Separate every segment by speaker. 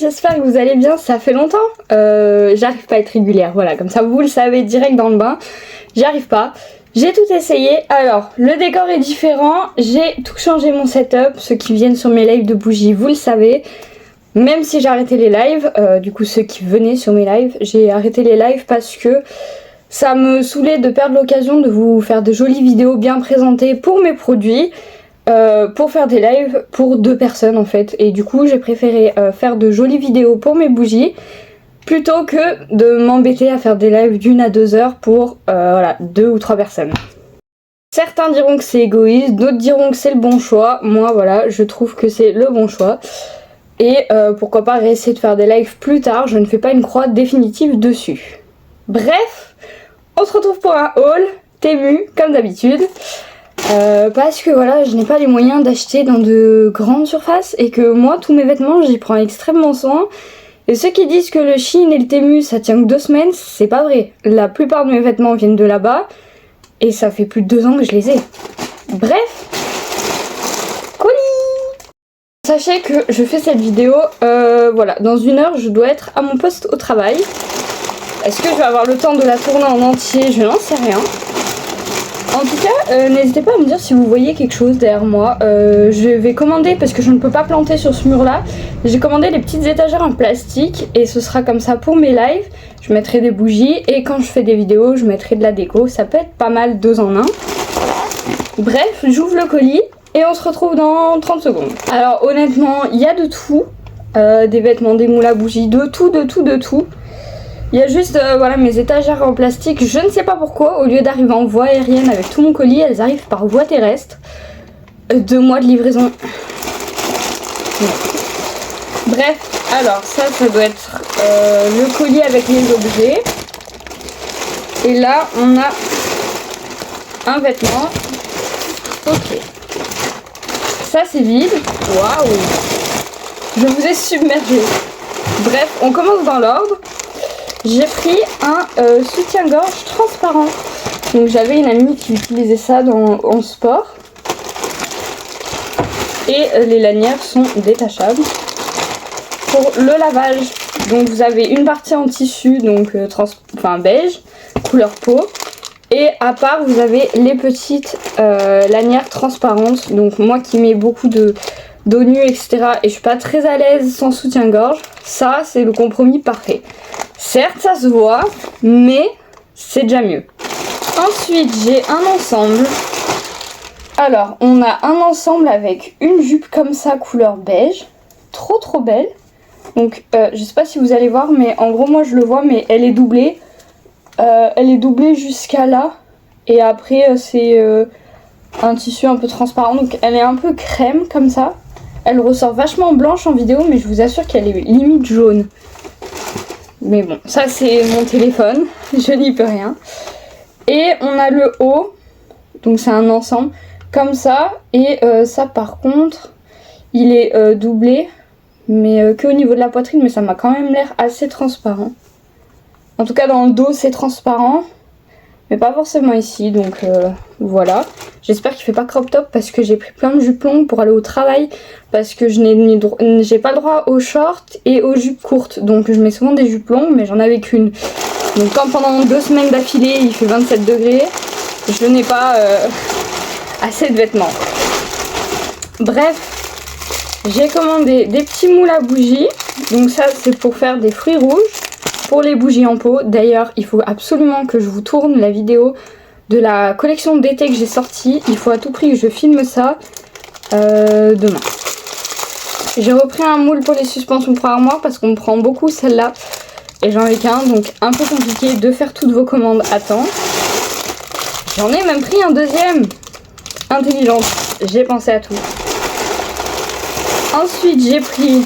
Speaker 1: J'espère que vous allez bien, ça fait longtemps. J'arrive pas à être régulière, voilà, comme ça vous le savez direct dans le bain. J'y arrive pas. J'ai tout essayé. Alors, le décor est différent. J'ai tout changé mon setup. Ceux qui viennent sur mes lives de bougies, vous le savez. Même si j'ai arrêté les lives, du coup ceux qui venaient sur mes lives, j'ai arrêté les lives parce que ça me saoulait de perdre l'occasion de vous faire de jolies vidéos bien présentées pour mes produits. Pour faire des lives pour 2 personnes en fait, et du coup j'ai préféré faire de jolies vidéos pour mes bougies plutôt que de m'embêter à faire des lives d'1 à 2 heures pour voilà, 2 ou 3 personnes. Certains diront que c'est égoïste, d'autres diront que c'est le bon choix. Moi voilà, je trouve que c'est le bon choix, et pourquoi pas réessayer de faire des lives plus tard. Je ne fais pas une croix définitive dessus. Bref, on se retrouve pour un haul Temu comme d'habitude. Parce que voilà, je n'ai pas les moyens d'acheter dans de grandes surfaces et que moi, tous mes vêtements, j'y prends extrêmement soin. Et ceux qui disent que le Shein et le Temu, ça tient que 2 semaines, c'est pas vrai. La plupart de mes vêtements viennent de là-bas et ça fait plus de 2 ans que je les ai. Bref, colis. Sachez que je fais cette vidéo, voilà, dans 1 heure, je dois être à mon poste au travail. Est-ce que je vais avoir le temps de la tourner en entier? Je n'en sais rien. En tout cas, n'hésitez pas à me dire si vous voyez quelque chose derrière moi. Je vais commander, parce que je ne peux pas planter sur ce mur là, j'ai commandé les petites étagères en plastique et ce sera comme ça pour mes lives. Je mettrai des bougies et quand je fais des vidéos, je mettrai de la déco. Ça peut être pas mal 2 en 1. Bref, j'ouvre le colis et on se retrouve dans 30 secondes. Alors honnêtement, il y a de tout. Des vêtements, des moules à bougies, de tout. Il y a juste voilà, mes étagères en plastique, je ne sais pas pourquoi, au lieu d'arriver en voie aérienne avec tout mon colis, elles arrivent par voie terrestre. 2 mois de livraison. Ouais. Bref, alors ça doit être le colis avec les objets. Et là, on a un vêtement. Ok. Ça c'est vide. Waouh! Je vous ai submergé. Bref, on commence dans l'ordre. J'ai pris un soutien-gorge transparent. Donc j'avais une amie qui utilisait ça en sport. Et les lanières sont détachables. Pour le lavage, donc vous avez une partie en tissu, donc beige, couleur peau. Et à part, vous avez les petites lanières transparentes. Donc moi qui mets beaucoup d'eau nue, etc. et je suis pas très à l'aise sans soutien-gorge, ça c'est le compromis parfait. Certes ça se voit, mais c'est déjà mieux. Ensuite j'ai un ensemble. Alors on a un ensemble avec une jupe comme ça couleur beige, trop belle. Donc je sais pas si vous allez voir, mais en gros moi je le vois, mais elle est doublée. Elle est doublée jusqu'à là, et après c'est un tissu un peu transparent, donc elle est un peu crème comme ça. Elle ressort vachement blanche en vidéo, mais je vous assure qu'elle est limite jaune. Mais bon, ça c'est mon téléphone, je n'y peux rien. Et on a le haut, donc c'est un ensemble comme ça. Et ça par contre, il est doublé, mais que au niveau de la poitrine, mais ça m'a quand même l'air assez transparent. En tout cas dans le dos c'est transparent, mais pas forcément ici, donc voilà. J'espère qu'il fait pas crop top parce que j'ai pris plein de jupes longues pour aller au travail, parce que j'ai pas le droit aux shorts et aux jupes courtes, donc je mets souvent des jupes longues, mais j'en avais qu'une. Donc quand pendant 2 semaines d'affilée il fait 27 degrés, je n'ai pas assez de vêtements. Bref, j'ai commandé des petits moules à bougies, donc ça c'est pour faire des fruits rouges. Pour les bougies en pot, d'ailleurs il faut absolument que je vous tourne la vidéo de la collection d'été que j'ai sortie. Il faut à tout prix que je filme ça demain. J'ai repris un moule pour les suspensions pour armoire parce qu'on me prend beaucoup celle-là et j'en ai qu'un, donc un peu compliqué de faire toutes vos commandes à temps. J'en ai même pris un deuxième. Intelligente, j'ai pensé à tout. Ensuite j'ai pris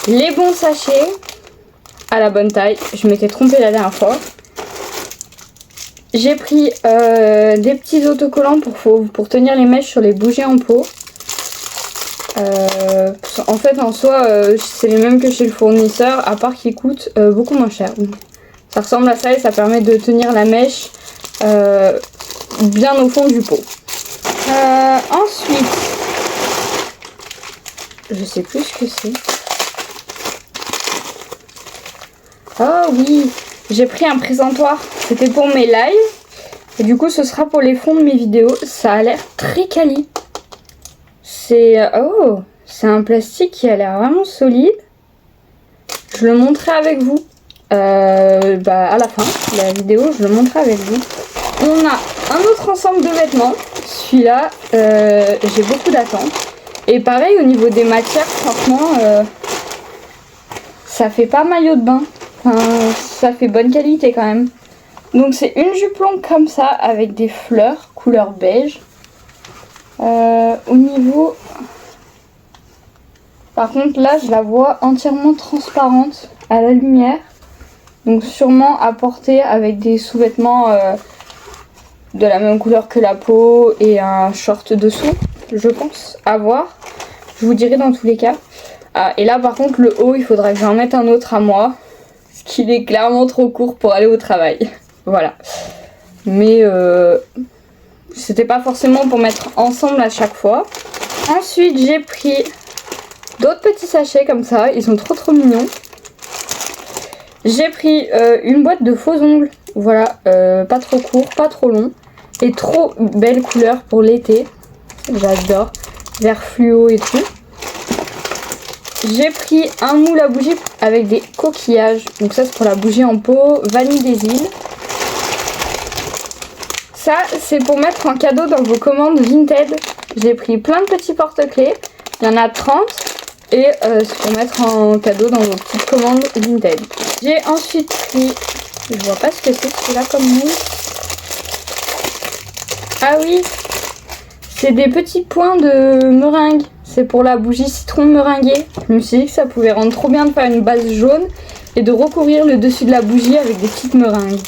Speaker 1: les bons sachets à la bonne taille, je m'étais trompée la dernière fois. J'ai pris des petits autocollants pour tenir les mèches sur les bougies en pot. En fait en soi c'est les mêmes que chez le fournisseur, à part qu'ils coûtent beaucoup moins cher. Ça ressemble à ça et ça permet de tenir la mèche bien au fond du pot. Ensuite, je sais plus ce que c'est. Oh oui, j'ai pris un présentoir. C'était pour mes lives. Et du coup, ce sera pour les fonds de mes vidéos. Ça a l'air très quali. C'est un plastique qui a l'air vraiment solide. Je le montrerai avec vous. À la fin de la vidéo, je le montrerai avec vous. On a un autre ensemble de vêtements. Celui-là, j'ai beaucoup d'attentes. Et pareil, au niveau des matières, franchement, ça fait pas maillot de bain. Enfin, ça fait bonne qualité quand même. Donc c'est une jupe longue comme ça, avec des fleurs, couleur beige. Au niveau... Par contre, là, je la vois entièrement transparente à la lumière. Donc sûrement à porter avec des sous-vêtements de la même couleur que la peau et un short dessous, je pense, à voir. Je vous dirai dans tous les cas. Ah, et là par contre le haut, il faudra que j'en mette un autre à moi. Parce qu'il est clairement trop court pour aller au travail. Voilà. Mais c'était pas forcément pour mettre ensemble à chaque fois. Ensuite j'ai pris d'autres petits sachets comme ça. Ils sont trop mignons. J'ai pris une boîte de faux ongles, voilà, pas trop court, pas trop long, et trop belle couleur pour l'été, j'adore, vert fluo et tout. J'ai pris un moule à bougie avec des coquillages, donc ça c'est pour la bougie en pot, vanille des îles. Ça c'est pour mettre en cadeau dans vos commandes Vinted. J'ai pris plein de petits porte-clés, il y en a 30. Et c'est pour mettre en cadeau dans vos petites commandes Vinted. J'ai ensuite pris, je vois pas ce que c'est celui-là comme moule. Ah oui, c'est des petits points de meringue. C'est pour la bougie citron meringuée. Je me suis dit que ça pouvait rendre trop bien de faire une base jaune et de recouvrir le dessus de la bougie avec des petites meringues.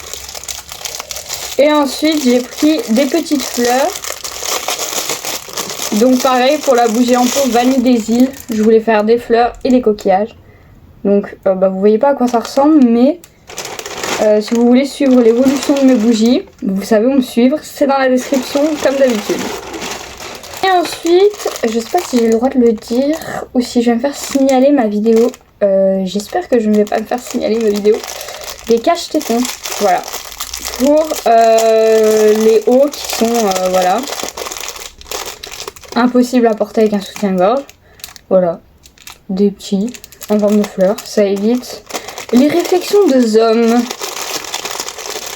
Speaker 1: Et ensuite j'ai pris des petites fleurs. Donc pareil pour la bougie en pot vanille des îles, je voulais faire des fleurs et des coquillages. Donc vous voyez pas à quoi ça ressemble, mais si vous voulez suivre l'évolution de mes bougies, vous savez où me suivre, c'est dans la description comme d'habitude. Et ensuite, je sais pas si j'ai le droit de le dire ou si je vais me faire signaler ma vidéo. J'espère que je ne vais pas me faire signaler ma vidéo. Des cache-tétons, voilà. Pour les hauts qui sont, voilà. Impossible à porter avec un soutien-gorge. Voilà. Des petits en forme de fleurs. Ça évite les réflexions de hommes.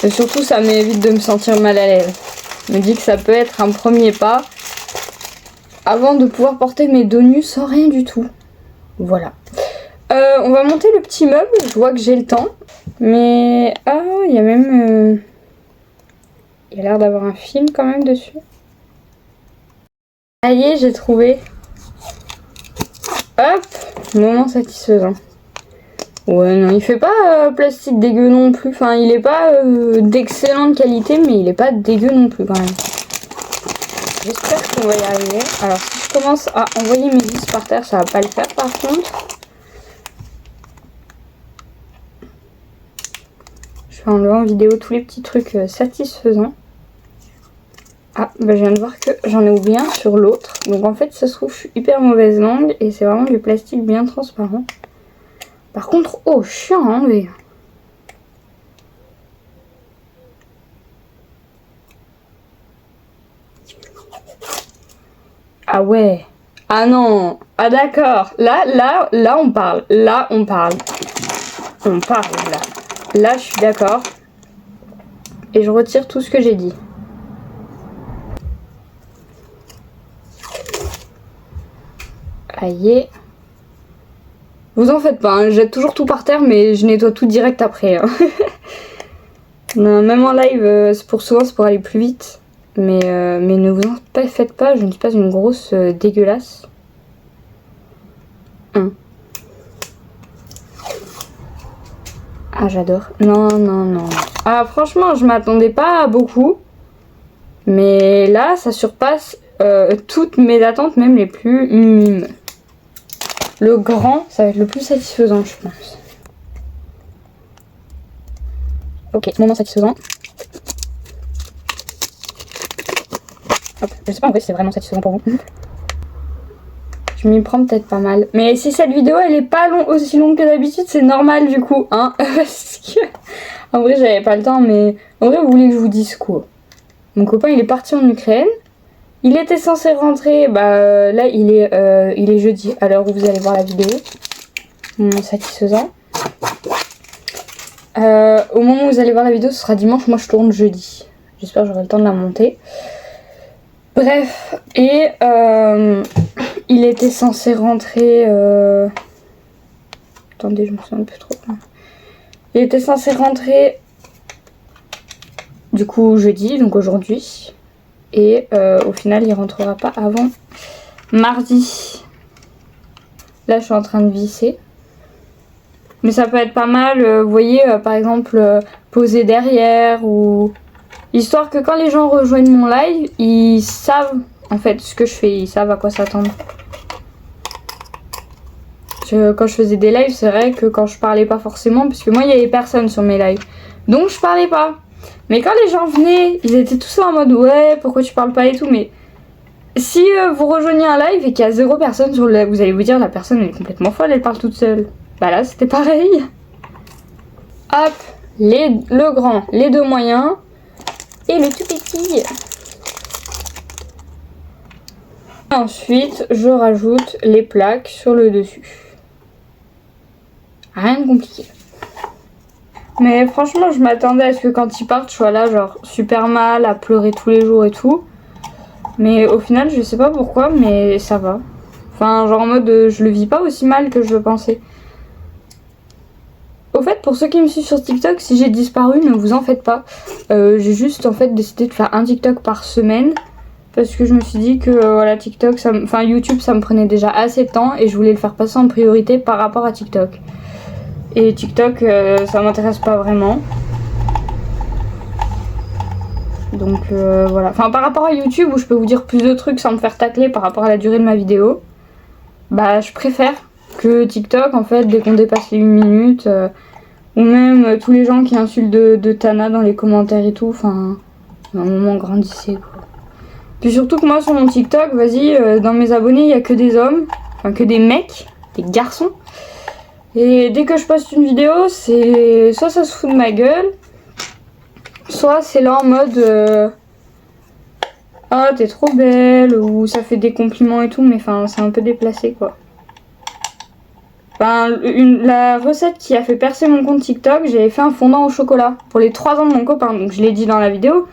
Speaker 1: Et surtout, ça m'évite de me sentir mal à l'aise. Je me dis que ça peut être un premier pas avant de pouvoir porter mes dos nus sans rien du tout. Voilà. On va monter le petit meuble. Je vois que j'ai le temps. Mais... Ah, il y a même... Il y a l'air d'avoir un film quand même dessus. Ça y est, j'ai trouvé. Hop, moment satisfaisant. Ouais, non, il fait pas plastique dégueu non plus. Enfin, il est pas d'excellente qualité, mais il est pas dégueu non plus quand même. J'espère qu'on va y arriver. Alors, si je commence à envoyer mes vis par terre, ça va pas le faire par contre. Je vais enlever en vidéo tous les petits trucs satisfaisants. Ah, je viens de voir que j'en ai oublié un sur l'autre. Donc en fait, ça se trouve, je suis hyper mauvaise langue et c'est vraiment du plastique bien transparent. Par contre, chiant à enlever. Ah ouais. Ah non. Ah d'accord. Là, on parle. Là, on parle. On parle, là. Là, je suis d'accord. Et je retire tout ce que j'ai dit. Aïe. Vous en faites pas, hein, je jette toujours tout par terre, mais je nettoie tout direct après. Hein. Non, même en live, c'est pour aller plus vite. Mais ne vous en faites pas, je ne suis pas une grosse dégueulasse. Ah, j'adore. Non, non, non. Ah, franchement, je m'attendais pas à beaucoup. Mais là, ça surpasse toutes mes attentes, même les plus minimes. Le grand, ça va être le plus satisfaisant, je pense. Ok, moment satisfaisant. Hop, je sais pas en vrai si c'est vraiment satisfaisant pour vous. Je Je m'y prends peut-être pas mal. Mais si cette vidéo elle est pas aussi longue que d'habitude, c'est normal du coup, hein. Parce que en vrai j'avais pas le temps, mais en vrai vous voulez que je vous dise quoi? Mon copain il est parti en Ukraine. Il était censé rentrer, là il est jeudi, à l'heure où vous allez voir la vidéo. Satisfaisant. Au moment où vous allez voir la vidéo, ce sera dimanche, moi je tourne jeudi. J'espère que j'aurai le temps de la monter. Bref, et il était censé rentrer... Attendez, je me souviens un peu trop. Il était censé rentrer du coup jeudi, donc aujourd'hui. Et au final, il rentrera pas avant mardi. Là, je suis en train de visser. Mais ça peut être pas mal, vous voyez, par exemple, poser derrière ou... Histoire que quand les gens rejoignent mon live, ils savent en fait ce que je fais, ils savent à quoi s'attendre. Quand je faisais des lives, c'est vrai que quand je parlais pas forcément, parce que moi il y avait personne sur mes lives, donc je parlais pas. Mais quand les gens venaient, ils étaient tous là en mode ouais, pourquoi tu parles pas et tout. Mais si vous rejoignez un live et qu'il y a 0 personne sur le live, vous allez vous dire la personne elle est complètement folle, elle parle toute seule. Bah là c'était pareil. Hop, le grand, les 2 moyens. Et le tout petit. Ensuite, je rajoute les plaques sur le dessus. Rien de compliqué. Mais franchement, je m'attendais à ce que quand ils partent, je sois là genre super mal, à pleurer tous les jours et tout. Mais au final, je sais pas pourquoi, mais ça va. Enfin, genre en mode, je le vis pas aussi mal que je le pensais. Au fait, pour ceux qui me suivent sur TikTok, si j'ai disparu, ne vous en faites pas. J'ai juste en fait décidé de faire un TikTok par semaine. Parce que je me suis dit que voilà, TikTok, YouTube, ça me prenait déjà assez de temps. Et je voulais le faire passer en priorité par rapport à TikTok. Et TikTok, ça m'intéresse pas vraiment. Donc voilà. Enfin, par rapport à YouTube, où je peux vous dire plus de trucs sans me faire tacler par rapport à la durée de ma vidéo. Bah, je préfère que TikTok, en fait, dès qu'on dépasse les 1 minute... ou même tous les gens qui insultent de Tana dans les commentaires et tout. Enfin, à un moment grandissez quoi. Puis surtout que moi sur mon TikTok, vas-y, dans mes abonnés, il n'y a que des hommes. Enfin, que des mecs, des garçons. Et dès que je poste une vidéo, c'est... soit ça se fout de ma gueule, soit c'est là en mode... ah, t'es trop belle, ou ça fait des compliments et tout, mais enfin, c'est un peu déplacé quoi. Enfin, la recette qui a fait percer mon compte TikTok, j'avais fait un fondant au chocolat pour les 3 ans de mon copain. Donc je l'ai dit dans la vidéo,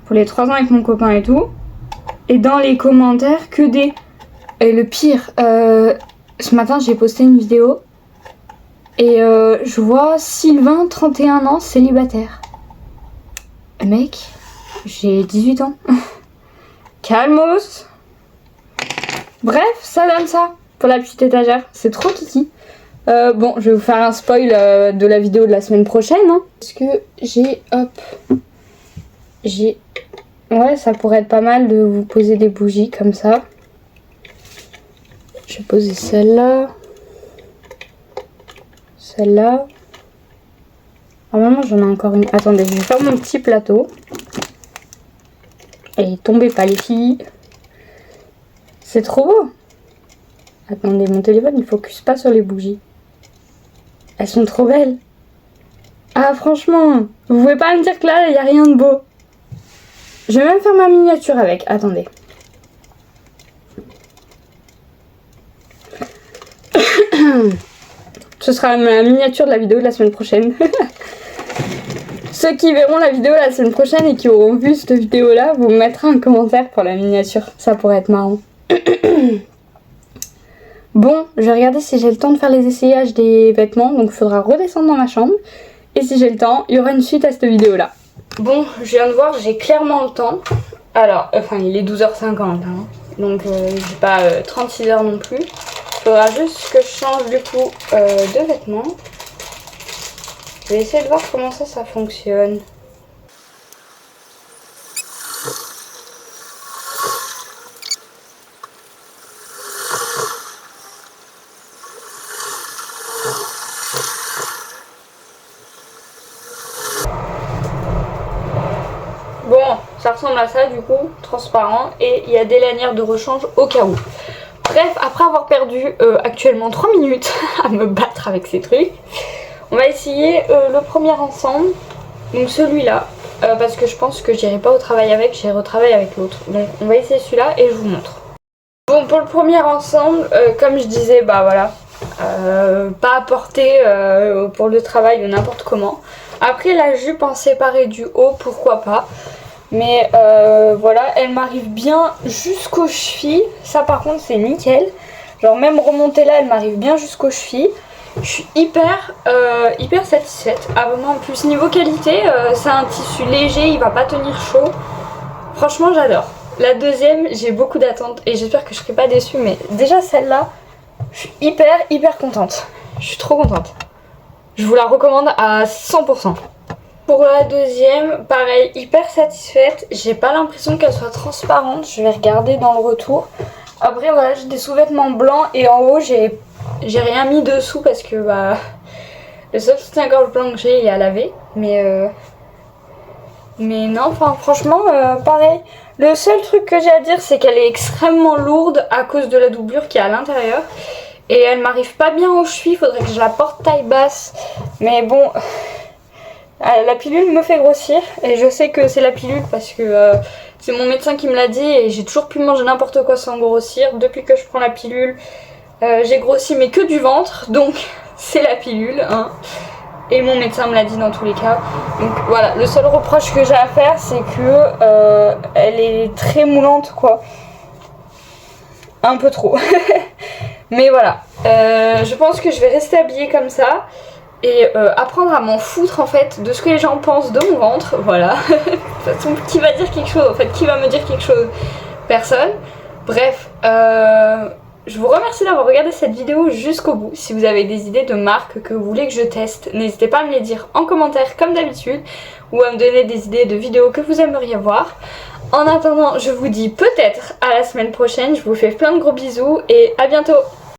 Speaker 1: pour les 3 ans avec mon copain et tout. Et dans les commentaires, que des... Et le pire, ce matin j'ai posté une vidéo et je vois Sylvain, 31 ans, célibataire. Mec, j'ai 18 ans. Calmos. Bref, ça donne ça. Pour la petite étagère, c'est trop kiki. Bon, je vais vous faire un spoil de la vidéo de la semaine prochaine. Hein. Parce que ouais, ça pourrait être pas mal de vous poser des bougies comme ça. Je vais poser celle-là. Celle-là. Normalement, j'en ai encore une. Attendez, je vais faire mon petit plateau. Et tombez pas les filles. C'est trop beau. Attendez, mon téléphone il focus pas sur les bougies. Elles sont trop belles. Ah franchement, vous pouvez pas me dire que là il n'y a rien de beau. Je vais même faire ma miniature avec, attendez. Ce sera ma miniature de la vidéo de la semaine prochaine. Ceux qui verront la vidéo la semaine prochaine et qui auront vu cette vidéo là, vous me mettrez un commentaire pour la miniature. Ça pourrait être marrant. Bon, je vais regarder si j'ai le temps de faire les essayages des vêtements, donc il faudra redescendre dans ma chambre. Et si j'ai le temps, il y aura une suite à cette vidéo là. Bon, je viens de voir, j'ai clairement le temps. Alors, enfin il est 12h50, hein, donc j'ai pas 36 heures non plus. Il faudra juste que je change du coup de vêtements. Je vais essayer de voir comment ça fonctionne. Ça ressemble à ça du coup, transparent, et il y a des lanières de rechange au cas où. Bref, après avoir perdu actuellement 3 minutes à me battre avec ces trucs, on va essayer le premier ensemble, donc celui-là, parce que je pense que j'irai pas au travail avec, j'irai au travail avec l'autre. Donc on va essayer celui-là et je vous montre. Bon, pour le premier ensemble, comme je disais, bah voilà, pas à porter pour le travail ou n'importe comment. Après la jupe en séparé du haut, pourquoi pas. Mais voilà, elle m'arrive bien jusqu'aux chevilles. Ça par contre c'est nickel. Genre même remontée là, elle m'arrive bien jusqu'aux chevilles. Je suis hyper satisfaite. Ah vraiment, en plus niveau qualité, c'est un tissu léger, il va pas tenir chaud. Franchement j'adore. La deuxième, j'ai beaucoup d'attentes et j'espère que je serai pas déçue. Mais déjà celle-là, je suis hyper contente. Je suis trop contente. Je vous la recommande à 100%. Pour la deuxième, pareil, hyper satisfaite. J'ai pas l'impression qu'elle soit transparente. Je vais regarder dans le retour. Après, voilà, j'ai des sous-vêtements blancs et en haut, j'ai rien mis dessous parce que bah, le seul soutien-gorge blanc que j'ai, il est à laver. Mais non, enfin, franchement, pareil. Le seul truc que j'ai à dire, c'est qu'elle est extrêmement lourde à cause de la doublure qui est à l'intérieur. Et elle m'arrive pas bien aux chevilles. Faudrait que je la porte taille basse. Mais bon. La pilule me fait grossir et je sais que c'est la pilule parce que c'est mon médecin qui me l'a dit et j'ai toujours pu manger n'importe quoi sans grossir. Depuis que je prends la pilule, j'ai grossi mais que du ventre, donc c'est la pilule, hein. Et mon médecin me l'a dit dans tous les cas. Donc voilà, le seul reproche que j'ai à faire, c'est que elle est très moulante quoi. Un peu trop. Mais voilà, je pense que je vais rester habillée comme ça. Et apprendre à m'en foutre en fait de ce que les gens pensent de mon ventre, voilà. De toute façon, qui va dire quelque chose, en fait, qui va me dire quelque chose? Personne. Bref, je vous remercie d'avoir regardé cette vidéo jusqu'au bout. Si vous avez des idées de marques que vous voulez que je teste, n'hésitez pas à me les dire en commentaire comme d'habitude, ou à me donner des idées de vidéos que vous aimeriez voir. En attendant, je vous dis peut-être à la semaine prochaine, je vous fais plein de gros bisous et à bientôt.